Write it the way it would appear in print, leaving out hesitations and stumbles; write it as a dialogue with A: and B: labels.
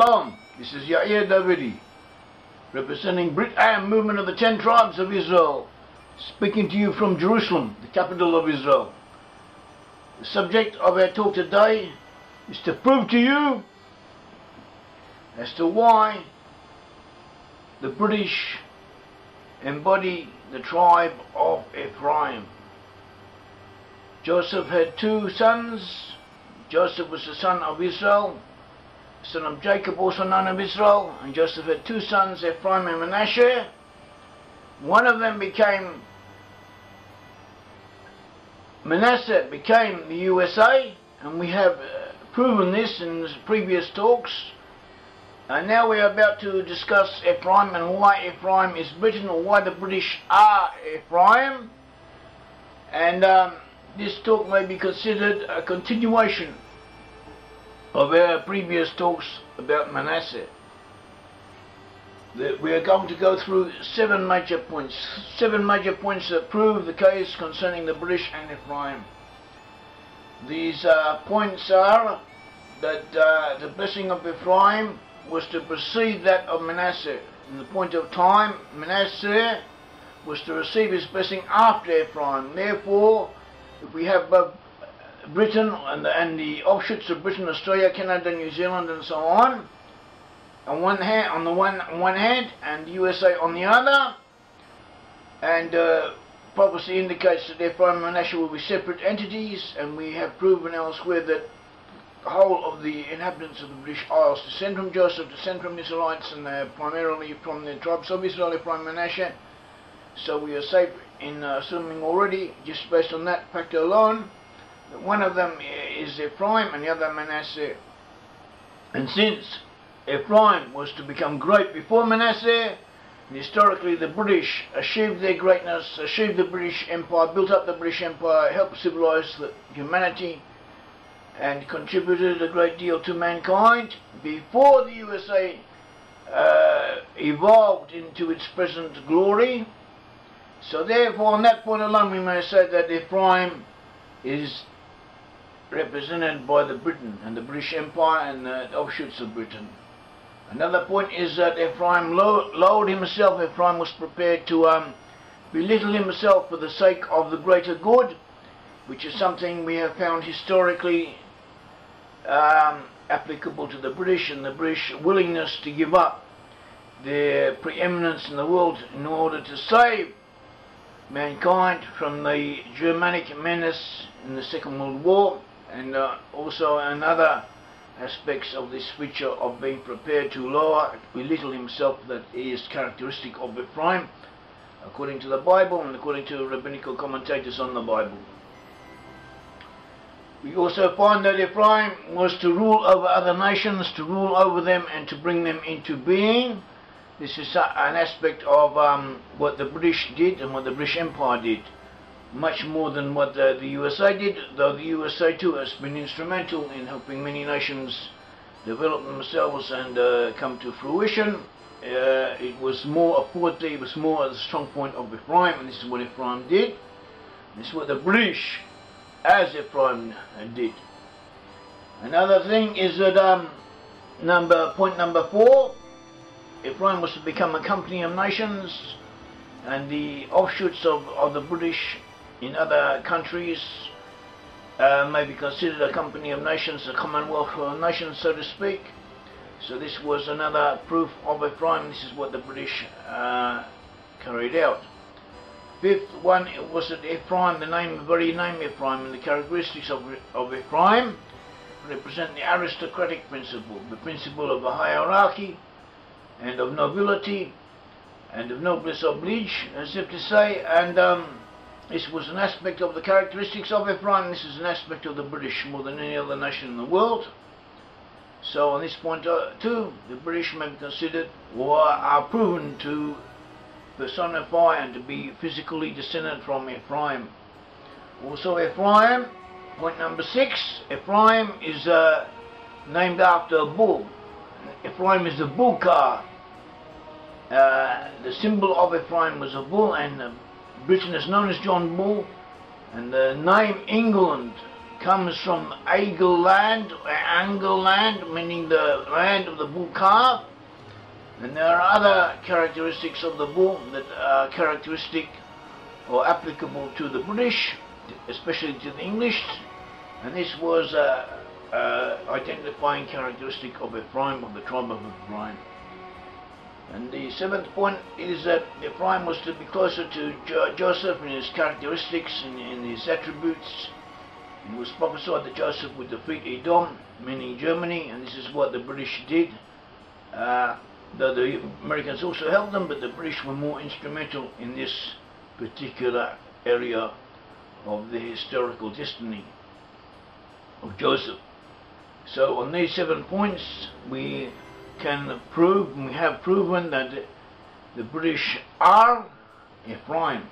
A: Shalom, this is Yair Davidiy, representing Pre-eminence movement of the 10 tribes of Israel, speaking to you from Jerusalem, the capital of Israel. The subject of our talk today is to prove to you as to why the British embody the tribe of Ephraim. Joseph had two sons. Joseph was the son of Israel, son of Jacob, also known as Israel, and Joseph had two sons, Ephraim and Manasseh. One of them became Manasseh became the USA, and we have proven this in previous talks. And now we are about to discuss Ephraim and why Ephraim is Britain, or why the British are Ephraim. And this talk may be considered a continuation of our previous talks about Manasseh. We are going to go through seven major points that prove the case concerning the British and Ephraim. These points are that the blessing of Ephraim was to precede that of Manasseh. In the point of time, Manasseh was to receive his blessing after Ephraim. Therefore, if we have both Britain and the offshoots of Britain, Australia, Canada, New Zealand, and so on one hand, and the USA on the other, and prophecy indicates that Ephraim and Manasseh will be separate entities, and we have proven elsewhere that the whole of the inhabitants of the British Isles descend from Joseph, descend from Israelites, and they're primarily from the tribes of Israel, Ephraim and Manasseh. So we are safe in assuming already, just based on that factor alone, that one of them is Ephraim and the other Manasseh. And since Ephraim was to become great before Manasseh, and historically the British achieved their greatness, achieved the British Empire, built up the British Empire, helped civilize humanity, and contributed a great deal to mankind before the USA evolved into its present glory. So therefore, on that point alone, we may say that Ephraim is represented by the Britain and the British Empire and the offshoots of Britain. Another point is that Ephraim lowered himself. Ephraim was prepared to belittle himself for the sake of the greater good, which is something we have found historically applicable to the British, and the British willingness to give up their preeminence in the world in order to save mankind from the Germanic menace in the Second World War, and also in other aspects of this feature of being prepared to lower, belittle himself, that is characteristic of Ephraim, according to the Bible and according to rabbinical commentators on the Bible. We also find that Ephraim was to rule over other nations, to rule over them and to bring them into being. This is an aspect of what the British did and what the British Empire did, much more than what the USA did, though the USA too has been instrumental in helping many nations develop themselves and come to fruition. It was more a forte, it was more a strong point of Ephraim, and this is what Ephraim did. This is what the British as Ephraim did. Another thing is that point number 4, Ephraim was to become a company of nations, and the offshoots of the British in other countries may be considered a company of nations, a commonwealth of nations, so to speak. So this was another proof of Ephraim. This is what the British carried out. Fifth one was that Ephraim, the very name Ephraim, and the characteristics of Ephraim represent the aristocratic principle, the principle of a hierarchy and of nobility and of noblesse oblige, as if to say, and this was an aspect of the characteristics of Ephraim. This is an aspect of the British more than any other nation in the world. So on this point too, the British may be considered, or are proven to personify and to be physically descended from Ephraim. Also Ephraim, point number 6, Ephraim is named after a bull. Ephraim is the bull car. The symbol of Ephraim was a bull, and Britain is known as John Bull, and the name England comes from Agel land, Angel land, meaning the land of the bull calf. And there are other characteristics of the bull that are characteristic or applicable to the British, especially to the English. And this was identifying characteristic of Ephraim, of the tribe of Ephraim. And the seventh point is that Ephraim was to be closer to Joseph in his characteristics and in his attributes. It was prophesied that Joseph would defeat Edom, meaning Germany, and this is what the British did. Though the Americans also helped them, but the British were more instrumental in this particular area of the historical destiny of Joseph. So on these 7 points we can prove, and we have proven, that the British are Ephraim.